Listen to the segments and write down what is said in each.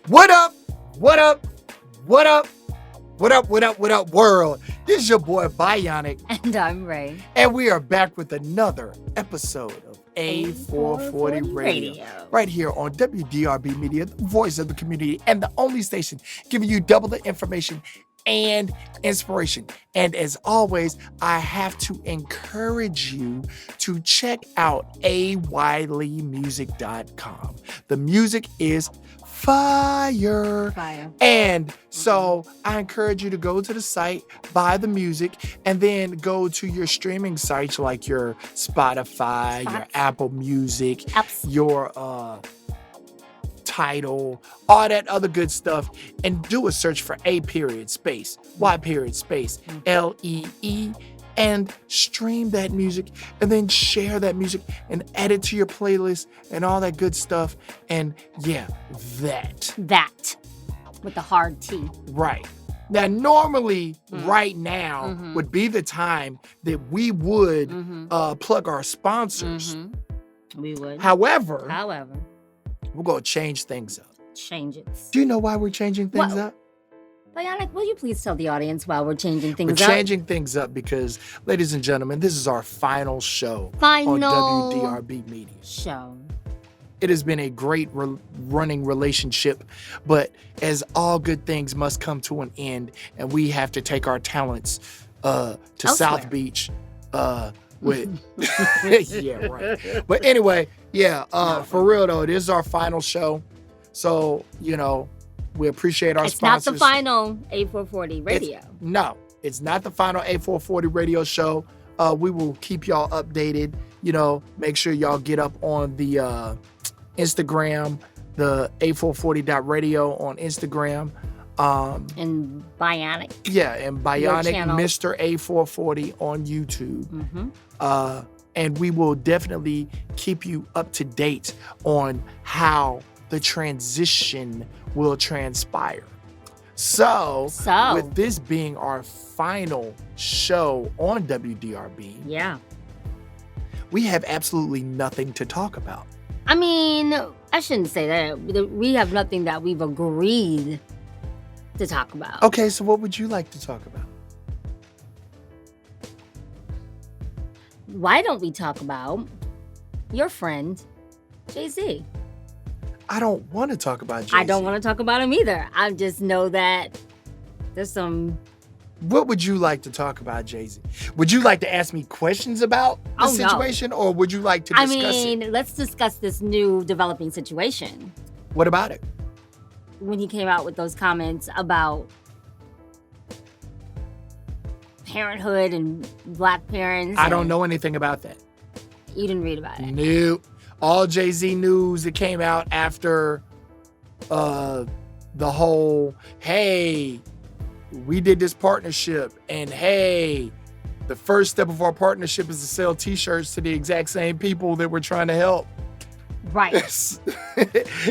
What up? What up? What up? What up? What up? What up, world? This is your boy Bionic. And I'm Ray. And we are back with another episode of A-440 Radio. Right here on WDRB Media, the voice of the community, and the only station giving you double the information and inspiration. And as always, I have to encourage you to check out ayleymusic.com. The music is fire. And so I encourage you to go to the site, buy the music, and then go to your streaming sites like your Spotify, your Apple Music, your Tidal, all that other good stuff, and do a search for A.Y.Lee, and stream that music, and then share that music and add it to your playlist and all that good stuff. And yeah, that with the hard T. Right. Now, normally, right now would be the time that we would plug our sponsors. We would. However, we're going to change things up. Change it. Do you know why we're changing things up? Bionic, will you please tell the audience why we're changing things up? We're changing things up because, ladies and gentlemen, this is our final show on WDRB Media. Show. It has been a great running relationship, but as all good things must come to an end, and we have to take our talents to South Beach with yeah, right. But anyway, for real though, it is our final show. So, we appreciate our sponsors. It's not the final A440 radio. It's not the final A440 radio show. We will keep y'all updated. Make sure y'all get up on the Instagram, the A440.radio on Instagram. And Bionic. Yeah, and Bionic Mr. A440 on YouTube. And we will definitely keep you up to date on how the transition will transpire. So with this being our final show on WDRB, we have absolutely nothing to talk about. I mean, I shouldn't say that. We have nothing that we've agreed to talk about. Okay, so what would you like to talk about? Why don't we talk about your friend, Jay-Z? I don't want to talk about Jay-Z. I don't want to talk about him either. I just know that there's some... What would you like to talk about, Jay-Z? Would you like to ask me questions about the situation, or would you like to discuss it? Let's discuss this new developing situation. What about it? When he came out with those comments about parenthood and black parents. I don't know anything about that. You didn't read about it? Nope. All Jay-Z news that came out after the whole, hey, we did this partnership, and hey, the first step of our partnership is to sell t-shirts to the exact same people that we're trying to help. Right.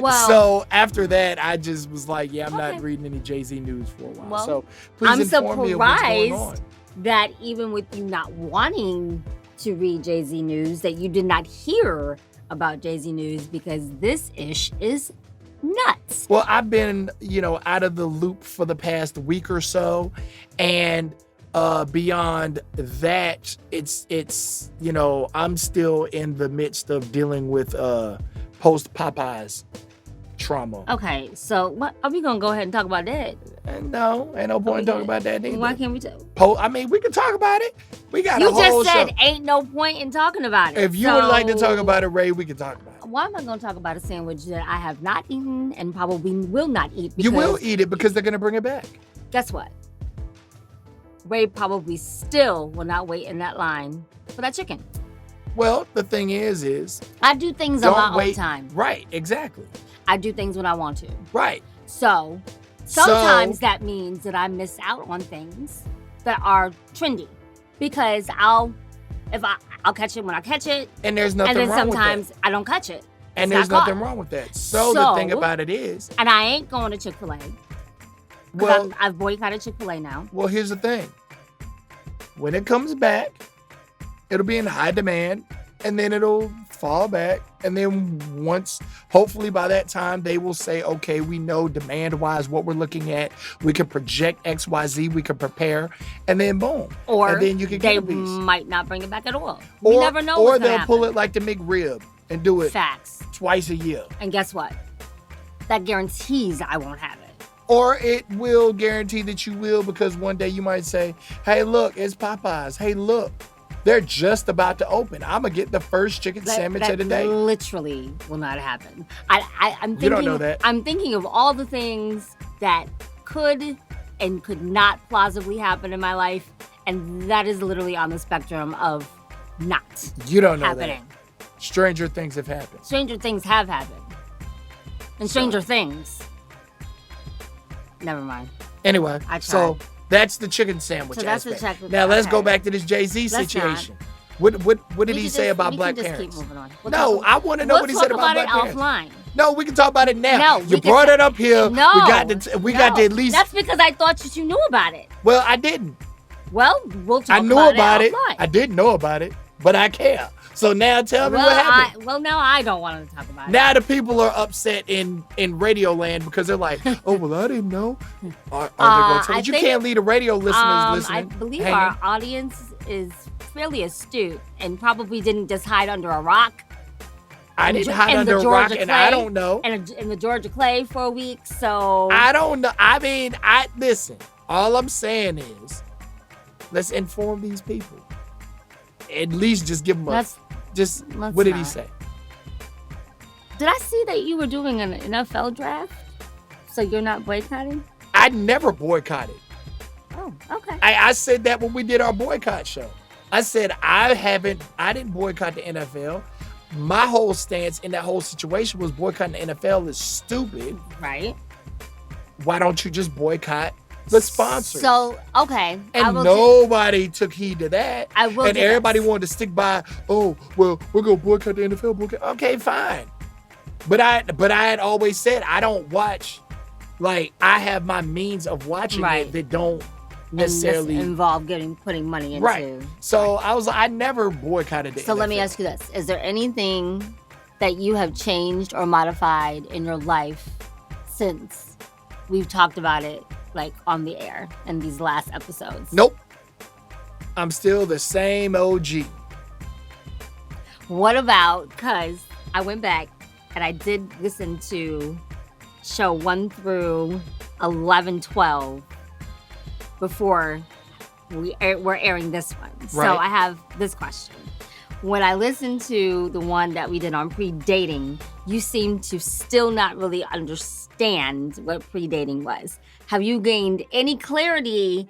Well, so after that, I just was like, I'm not reading any Jay-Z news for a while. Well, so please inform me of what's going on. I'm surprised that even with you not wanting to read Jay-Z news, that you did not hear about Jay-Z news, because this ish is nuts. Well, I've been, out of the loop for the past week or so, and beyond that, it's I'm still in the midst of dealing with post Popeyes trauma. Okay, so what are we gonna go ahead and talk about that? No, ain't no point in talking about that either. Why can't we talk? We can talk about it. We got you a whole just said show. Ain't no point in talking about it. If you would like to talk about it, Ray, we can talk about it. Why am I going to talk about a sandwich that I have not eaten and probably will not eat? You will eat it because they're going to bring it back. Guess what? Ray probably still will not wait in that line for that chicken. Well, the thing is I do things on my own time. Right, exactly. I do things when I want to. Right. So sometimes that means that I miss out on things that are trendy, because I'll catch it when I catch it. And there's nothing wrong with that. And then sometimes I don't catch it. And there's nothing wrong with that. So the thing about it is... And I ain't going to Chick-fil-A. Well, I've boycotted Chick-fil-A now. Well, here's the thing. When it comes back, it'll be in high demand. and then it'll fall back. And then hopefully by that time, they will say, okay, we know demand-wise what we're looking at. We can project X, Y, Z. We can prepare. And then boom. Or and then you can get a piece. Might not bring it back at all. We never know what's Or they'll pull it like the McRib and do it twice a year. And guess what? That guarantees I won't have it. Or it will guarantee that you will, because one day you might say, hey, look, it's Popeyes. Hey, look, they're just about to open. I'm going to get the first chicken sandwich of the day. That literally will not happen. I'm thinking, you don't know that. I'm thinking of all the things that could and could not plausibly happen in my life, and that is literally on the spectrum of not You don't know happening. that. Stranger things have happened. Stranger things have happened. And stranger things. Never mind. Anyway, so that's the chicken sandwich aspect. Now let's go back to this Jay-Z situation. What did he say about black parents? Keep moving on. I want to know what he said about black parents. Offline. No, we can talk about it now. No, you brought it up here. No, we got to at least. That's because I thought that you knew about it. Well, I didn't. Well, we'll talk about it. I knew about it. Offline. I didn't know about it, but I care. So now tell me what happened. Now I don't want to talk about it. Now the people are upset in Radio Land because they're like, oh, well, I didn't know. Are they going to tell you? You can't leave the radio listeners listening. I believe our audience is fairly astute and probably didn't just hide under a rock. I didn't hide under a rock, and I don't know. And in the Georgia Clay for a week, so. I don't know. I mean, listen, all I'm saying is, let's inform these people. At least just give them what did he say? Did I see that you were doing an NFL draft? So you're not boycotting? I never boycotted. Oh, okay. I said that when we did our boycott show. I said I didn't boycott the NFL. My whole stance in that whole situation was boycotting the NFL is stupid. Right. Why don't you just boycott the sponsors? So, okay. And nobody took heed to that. I will. And everybody wanted to stick by, oh, well, we're going to boycott the NFL. Okay, fine. But I had always said I don't watch, like, I have my means of watching it that don't necessarily involve putting money into. Right. So I never boycotted the NFL. So let me ask you this. Is there anything that you have changed or modified in your life since we've talked about it, like, on the air in these last episodes? Nope. I'm still the same OG. What about, because I went back and I did listen to show 1 through 11, 12 before we're airing this one. Right. So I have this question. When I listened to the one that we did on pre-dating, you seem to still not really understand what pre-dating was. Have you gained any clarity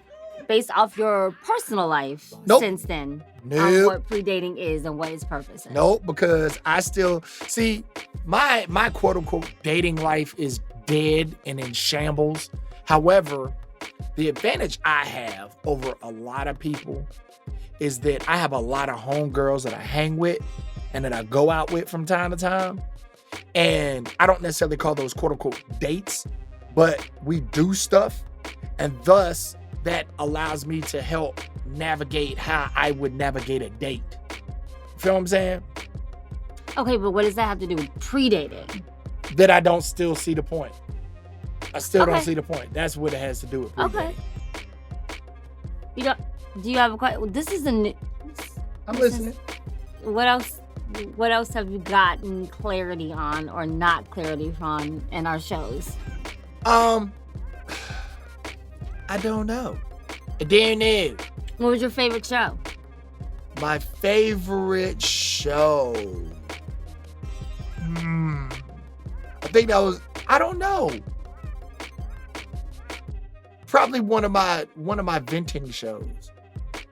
based off your personal life since then on what pre-dating is and what its purpose is? Nope, because I still see my quote-unquote dating life is dead and in shambles. However, the advantage I have over a lot of people is that I have a lot of homegirls that I hang with and that I go out with from time to time. And I don't necessarily call those quote-unquote dates, but we do stuff. And thus, that allows me to help navigate how I would navigate a date. Feel what I'm saying? Okay, but what does that have to do with pre-dating? That I don't still see the point. I still don't see the point. That's what it has to do with pre-dating. Okay. Do you have a question? This is I'm listening. What else have you gotten clarity on or not clarity on in our shows? I don't know. I don't know. What was your favorite show? My favorite show. I think that was, I don't know. Probably one of my venting shows.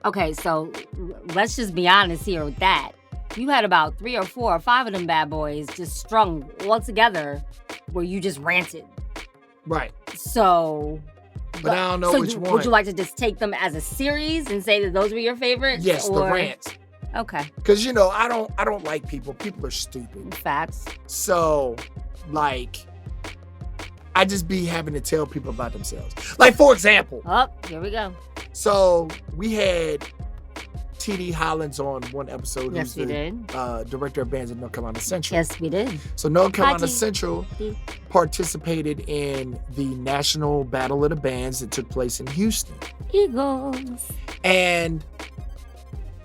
Okay, so let's just be honest here with that. You had about 3 or 4 or 5 of them bad boys just strung all together where you just ranted. Right. So... But I don't know which one. Would you like to just take them as a series and say that those were your favorites? Yes, the rants. Okay. Because, I don't like people. People are stupid. Facts. So, like, I just be having to tell people about themselves. Like, for example. Oh, here we go. So, we had T.D. Hollins on one episode. Yes, we did. Director of bands at North Carolina Central. Yes, we did. So North Carolina Central participated in the National Battle of the Bands that took place in Houston. Eagles. And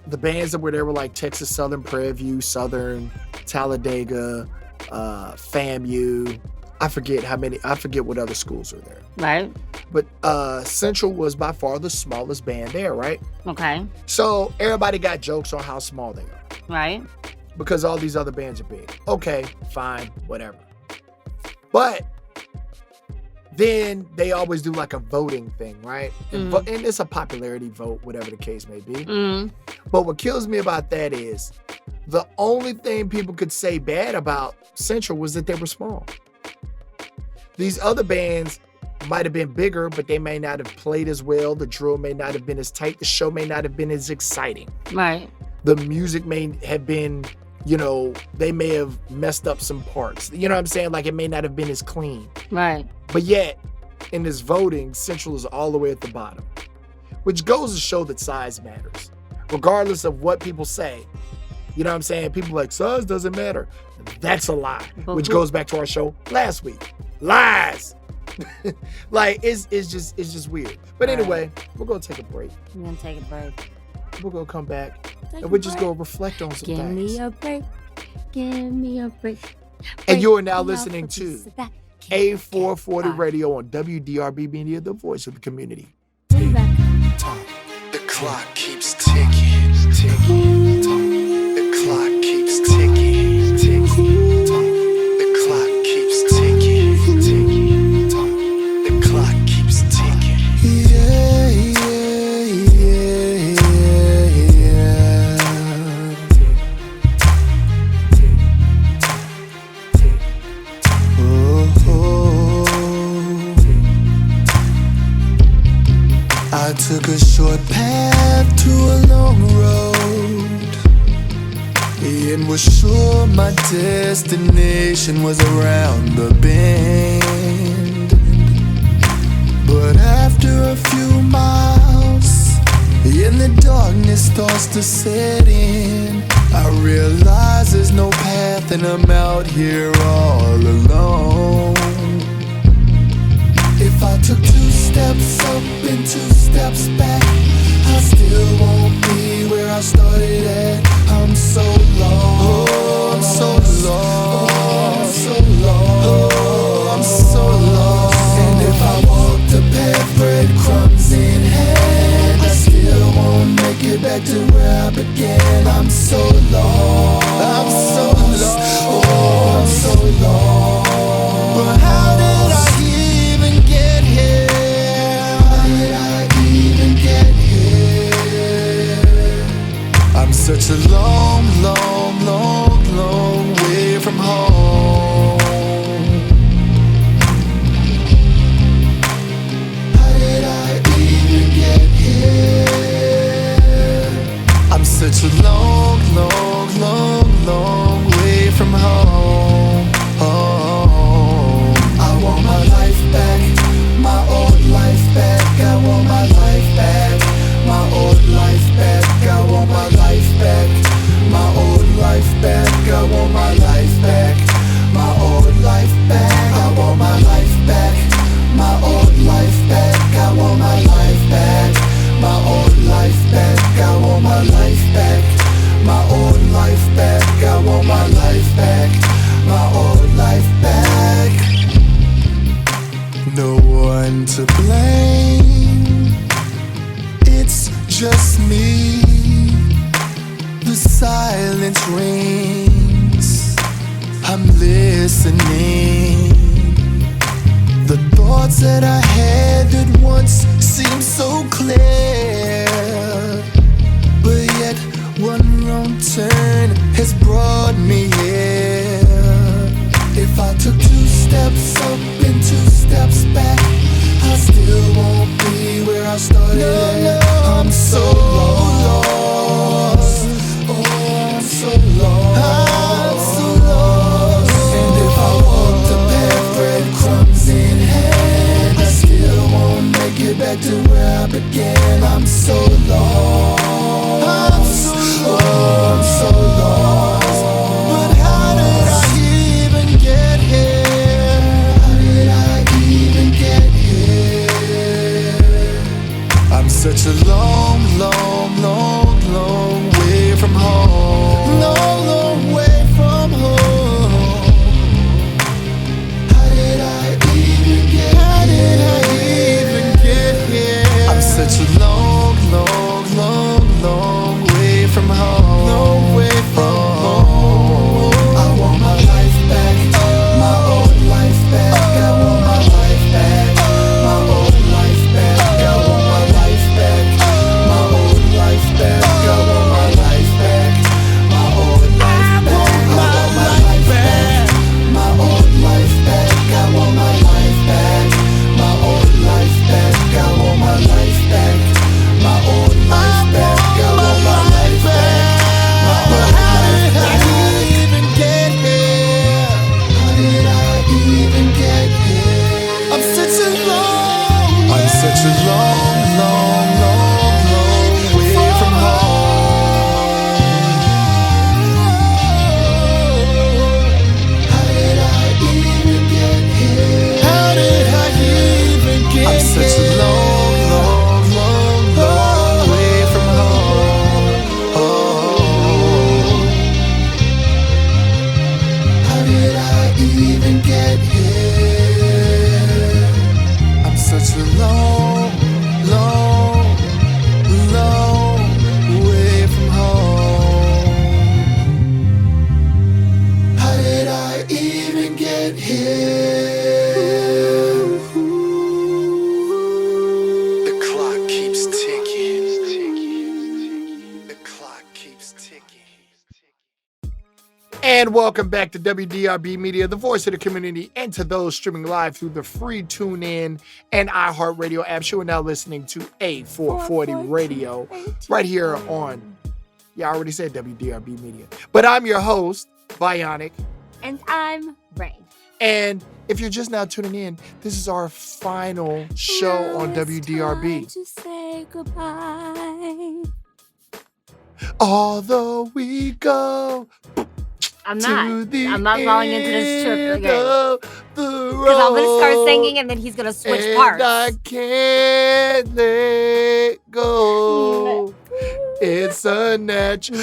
the bands that were there were like Texas Southern, Prairie View, Southern, Talladega, FAMU. I forget what other schools are there. Right. But Central was by far the smallest band there, right? Okay. So everybody got jokes on how small they are. Right. Because all these other bands are big. Okay, fine, whatever. But then they always do like a voting thing, right? And it's a popularity vote, whatever the case may be. But what kills me about that is the only thing people could say bad about Central was that they were small. These other bands might have been bigger, but they may not have played as well. The drill may not have been as tight. The show may not have been as exciting. Right. The music may have been, they may have messed up some parts. You know what I'm saying? Like it may not have been as clean. Right. But yet, in this voting, Central is all the way at the bottom, which goes to show that size matters. Regardless of what people say, you know what I'm saying? People are like, size doesn't matter. That's a lie, which goes back to our show last week. Lies. Like, it's just weird. But anyway, we're going to take a break. We're going to take a break. We're going to come back and we're just going to reflect on some things. Give me a break. Give me a break. And you are now listening to A-440 Radio on WDRB Media, the voice of the community. Take back. The clock keeps ticking, ticking. The clock keeps ticking, ticking. The clock keeps ticking, ticking. The clock keeps ticking. Yeah, yeah, yeah, yeah. Oh, I took a short path to a long road and was sure my destination was around the bend. But after a few miles and the darkness starts to set in, I realize there's no path and I'm out here all alone. If I took 2 steps up and 2 steps back, I still won't be where I started at. I'm so lost. Oh, I'm so lost. Oh, I'm so lost. Oh, I'm so lost. And if I walk the path, breadcrumbs in hand, I still won't make it back to where I began. I'm so lost. I'm so lost. Oh, I'm so lost. But how did I even get here? How did I even get here? I'm such a long, long, long, long way from home. How did I even get here? I'm such a long, long, long, long way from home. I want my life back, my old life back. I want my life back, my old life back. I want my life back, my old life back. I want my life back, my old life back. I want my life back, my old life back. I want my life back, my old life back. I want my life back, my old life back. I want my life back, my old life back. No one to blame, it's just me. The silence rings, I'm listening. The thoughts that I had that once seemed so clear, but yet one wrong turn has brought me here. If I took 2 steps up and 2 steps back, I still won't be where I started. No, I'm so lost. Oh, I'm so lost. I'm so lost. And if I walk the path, breadcrumbs in hand, I still won't make it back to where I began. And welcome back to WDRB Media, the voice of the community, and to those streaming live through the free TuneIn and iHeartRadio apps. You are now listening to A440 Radio right here on, I already said WDRB Media. But I'm your host, Bionic. And I'm Ray. And if you're just now tuning in, this is our final show on WDRB. Time to say goodbye. Although we go... I'm not falling into this trip again. Because I'm going to start singing and then he's going to switch parts. I can't let go. It's a natural.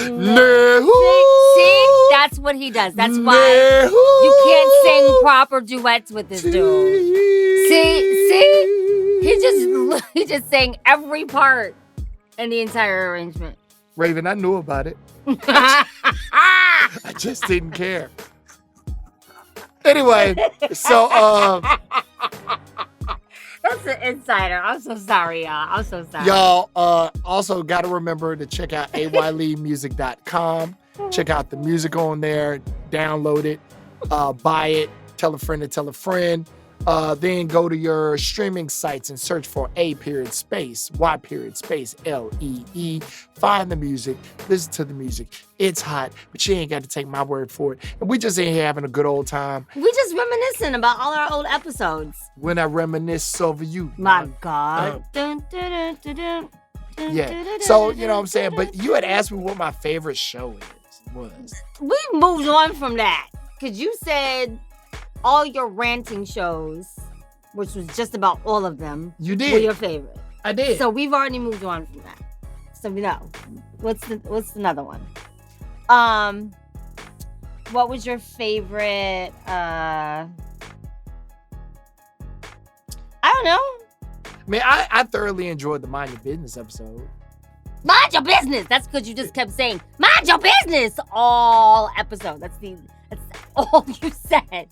See, that's what he does. That's why you can't sing proper duets with this dude. See, he just sang every part in the entire arrangement. Raven, I knew about it. I just didn't care. Anyway, so that's an insider. I'm so sorry, y'all. I'm so sorry. Y'all also got to remember to check out ayleemusic.com. Check out the music on there. Download it. Buy it. Tell a friend to tell a friend. Then go to your streaming sites and search for A.Y.Lee. Find the music. Listen to the music. It's hot, but you ain't got to take my word for it. And we just in here having a good old time. We just reminiscing about all our old episodes. When I reminisce over you. My God. Yeah. So, you know what I'm saying? But you had asked me what my favorite show was. We moved on from that. Because you said... all your ranting shows, which was just about all of them, you did. Were your favorite. I did. So we've already moved on from that. So we know. What's another one? What was your favorite? I don't know. I mean, I thoroughly enjoyed the Mind Your Business episode. Mind your business. That's because you just kept saying mind your business all episode. That's all you said.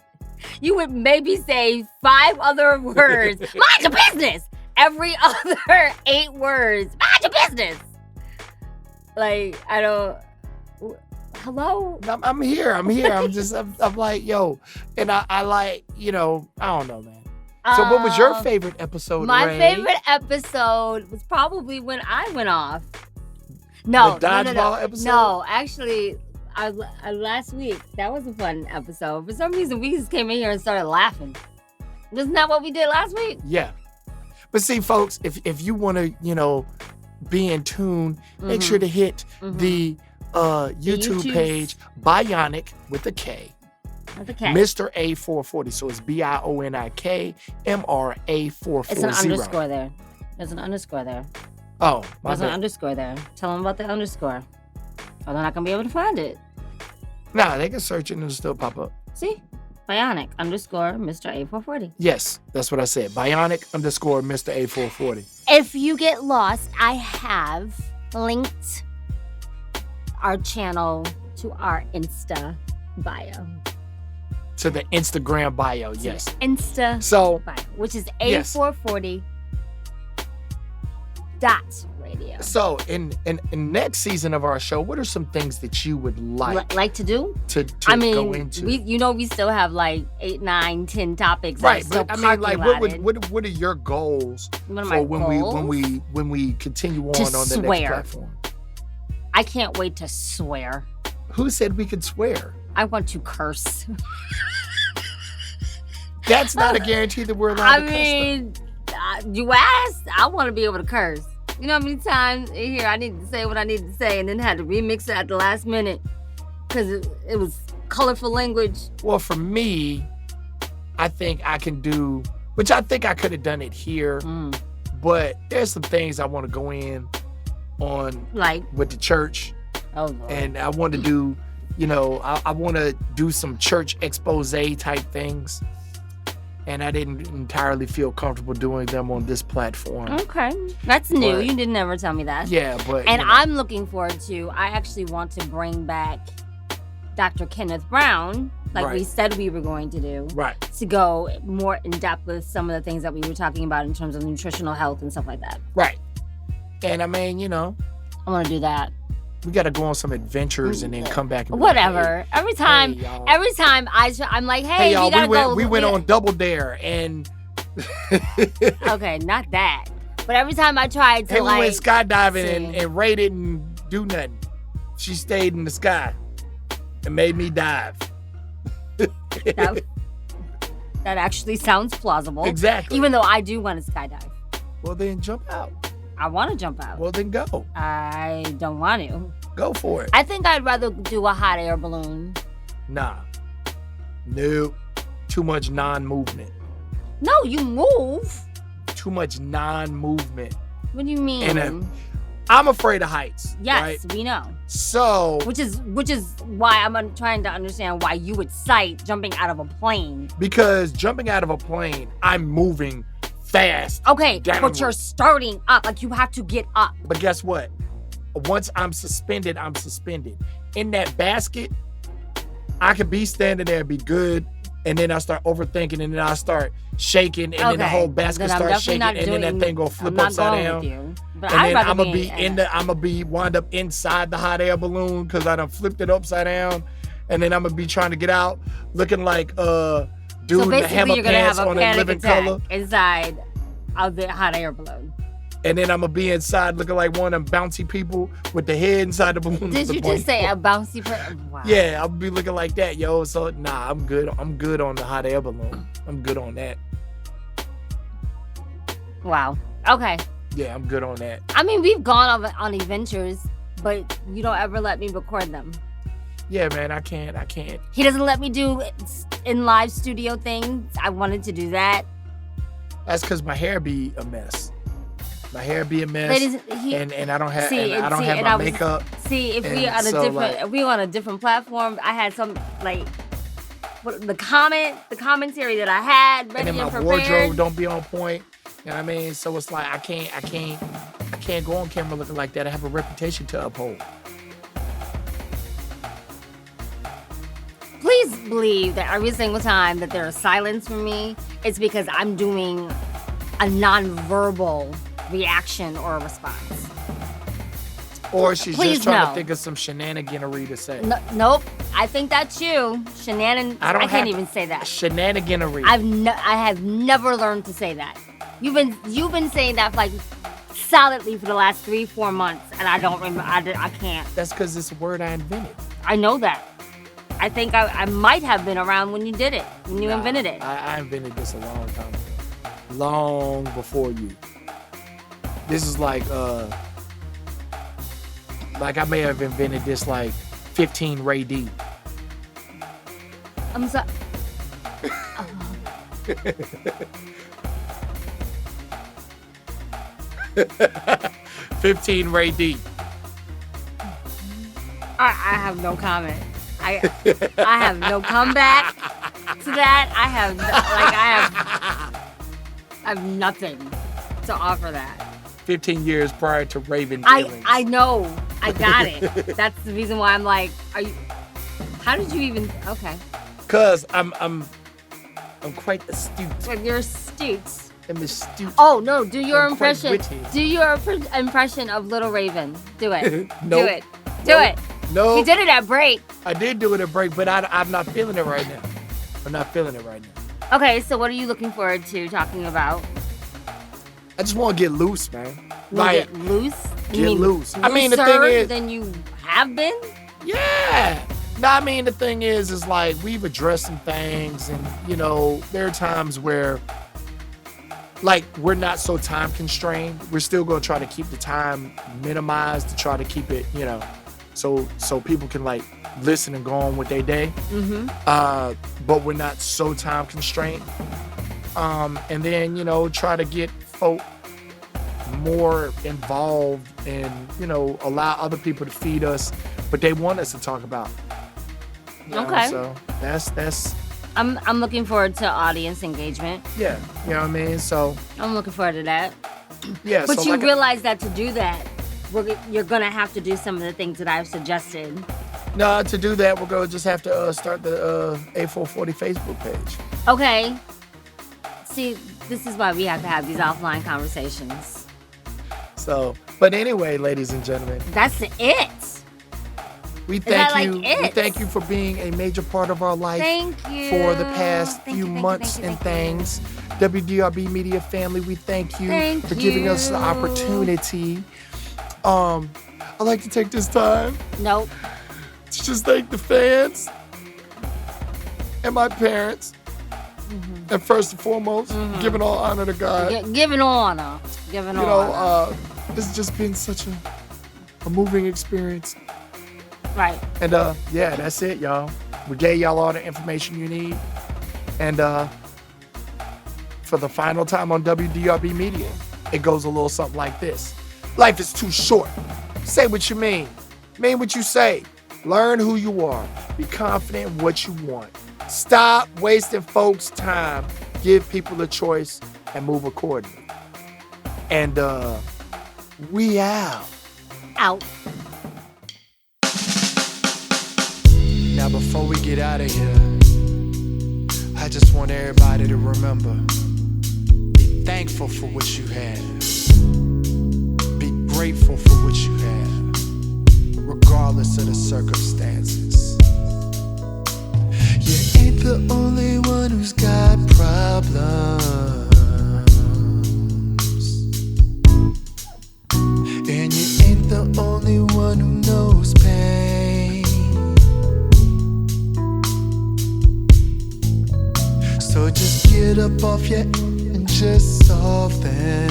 You would maybe say 5 other words. Mind your business. Every other 8 words. Mind your business. Like, I don't... Hello? I'm here. I'm just, I'm like, yo. And I like, I don't know, man. So what was your favorite episode, My Ray? favorite episode was probably when I went off. No, the dodgeball episode? No, actually... last week, that was a fun episode. For some reason, we just came in here and started laughing. Isn't that what we did last week? Yeah. But see, folks, if you want to, be in tune, make sure to hit the YouTube page, Bionic with a K. With a K. Mr. A440. So it's BIONIK MRA440. It's an underscore there. There's an underscore there. Oh, There's an underscore there. Tell them about the underscore. Or they're not going to be able to find it. Nah, they can search it and it'll still pop up. See? Bionic _ Mr. A440. Yes, that's what I said. Bionic _ Mr. A440. If you get lost, I have linked our channel to our Insta bio. To the Instagram bio, yes. Insta bio, which is A440 .radio. So, in next season of our show, what are some things that you would like to do? To go into? We still have like 8, 9, 10 topics. Right, but I mean, like, what are your goals for when we continue on the next platform? I can't wait to swear. Who said we could swear? I want to curse. That's not a guarantee that we're allowed to curse. I mean, you asked. I want to be able to curse. You know how many times in here I needed to say what I needed to say and then had to remix it at the last minute because it was colorful language? Well, for me, I think I can do, which I think I could have done it here, but there's some things I want to go in on, like with the church. Oh, Lord. And I want to do, I want to do some church expose type things. And I didn't entirely feel comfortable doing them on this platform. Okay. That's new. You didn't ever tell me that. Yeah, but... And I'm looking forward to... I actually want to bring back Dr. Kenneth Brown, like we said we were going to do. Right. To go more in depth with some of the things that we were talking about in terms of nutritional health and stuff like that. Right. And I mean, I want to do that. We got to go on some adventures and then come back. And Whatever. Like, every time I'm like, hey, y'all, we gotta go. We went on Double Dare and. Okay, not that. But every time I tried to we went skydiving and Ray didn't do nothing. She stayed in the sky and made me dive. That actually sounds plausible. Exactly. Even though I do want to skydive. Well, then jump out. I want to jump out. Well, then go. I don't want to. Go for it. I think I'd rather do a hot air balloon. Nah. Nope. Too much non-movement. No, you move. Too much non-movement. What do you mean? And I'm afraid of heights. Yes, right? we know. So, which is why I'm trying to understand why you would cite jumping out of a plane. Because jumping out of a plane, I'm moving fast. Okay, downward. but you're starting up. Like, you have to get up. But guess what? Once I'm suspended, I'm suspended. In that basket, I could be standing there and be good. And then I start overthinking, and then I start shaking, and then the whole basket starts shaking, and then that thing go flip upside down. And then I'm gonna be wind up inside the hot air balloon because I done flipped it upside down, and then I'm gonna be trying to get out, looking like dude in the hammer pants on a living color inside of the hot air balloon. And then I'm gonna be inside looking like one of them bouncy people with the head inside the balloon. Did you just say a bouncy person? Wow. Yeah, I'll be looking like that, yo. So nah, I'm good. I'm good on the hot air balloon. I'm good on that. Wow. Okay. Yeah, I'm good on that. I mean, we've gone on adventures, but you don't ever let me record them. Yeah, man, I can't. He doesn't let me do in live studio things. I wanted to do that. That's because my hair be a mess. My hair be a mess, and I don't have my makeup. See, if we on a different platform, I had some the commentary that I had ready and then my prepared. Wardrobe don't be on point. You know what I mean? So it's like I can't go on camera looking like that. I have a reputation to uphold. Please believe that every single time that there is silence from me, it's because I'm doing a non-verbal reaction or a response. Or she's just trying to think of some shenaniganery to say. Nope. I think that's you. I can't even say that. Shenaniganery. I have never learned to say that. You've been saying that for solidly for the last 3-4 months, and I don't remember. I can't. That's because it's a word I invented. I know that. I think I might have been around when you did it, when you invented it. I invented this a long time ago. Long before you. This is like I may have invented this 15 Ray D. I'm sorry. 15 Ray D. I have no comment. I have no comeback to that. I have nothing to offer that. 15 years prior to Raven. I know. I got it. That's the reason why I'm like, how did you even? Okay. Cause I'm quite astute. Like, you're astute. I'm astute. Oh no! Do your impression. Witty. Do your impression of Little Raven. Do it. Nope. Do it. Do it. No. He did it at break. I did do it at break, but I'm not feeling it right now. I'm not feeling it right now. Okay, so what are you looking forward to talking about? I just want to get loose, man. Get loose? Get loose. I mean, the thing is, than you have been? Yeah. No, I mean, the thing is we've addressed some things, and there are times where we're not so time constrained. We're still going to try to keep the time minimized to try to keep it, so people can listen and go on with their day. Mm-hmm. But we're not so time constrained. And then, try to get folk more involved and, allow other people to feed us what they want us to talk about. Okay. So that's I'm looking forward to audience engagement. Yeah, you know what I mean? So I'm looking forward to that. Yeah. But you realize that to do that, you're gonna have to do some of the things that I've suggested. No, to do that, we're gonna just have to start the A-440 Facebook page. Okay. See, this is why we have to have these offline conversations. So, but anyway, ladies and gentlemen. That's it. We Is that thank like you. it? We thank you for being a major part of our life Thank you. for the past Thank few you, thank you, months thank you, and thank you. things. WDRB Media family, we thank you Thank for giving us the you. opportunity. I'd like to take this time Nope. to just thank the fans and my parents. And first and foremost, giving all honor to God. Giving honor. Giving You honor. know, this has just been such a moving experience. Right. And yeah, that's it, y'all. We gave y'all all the information you need. And for the final time on WDRB Media, it goes a little something like this. Life is too short. Say what you mean. Mean what you say. Learn who you are. Be confident in what you want. Stop wasting folks' time. Give people a choice and move accordingly. And we out. Out. Now before we get out of here, I just want everybody to remember, be thankful for what you have. Be grateful for what you have, regardless of the circumstances. You ain't the only one who's got problems. And you ain't the only one who knows pain. So just get up off your and just solve them.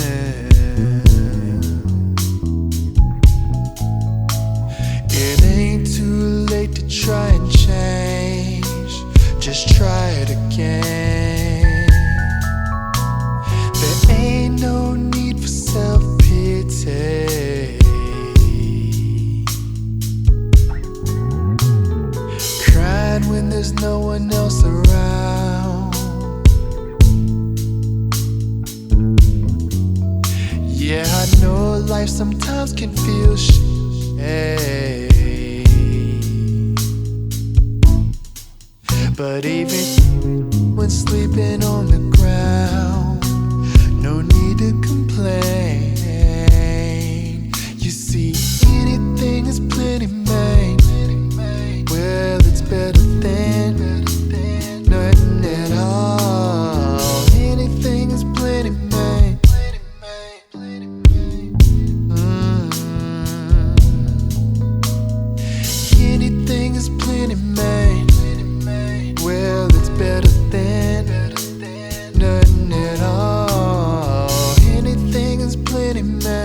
It ain't too late to try and change. Just try it again. There ain't no need for self-pity. Crying when there's no one else around. Yeah, I know life sometimes can feel shady. But even when sleeping on the ground, no need to complain. You see, anything is plenty, man. Well, it's better than nothing at all. Anything is plenty, man. Anything is plenty, man. Well, it's better than nothing at all. Anything is plenty, man.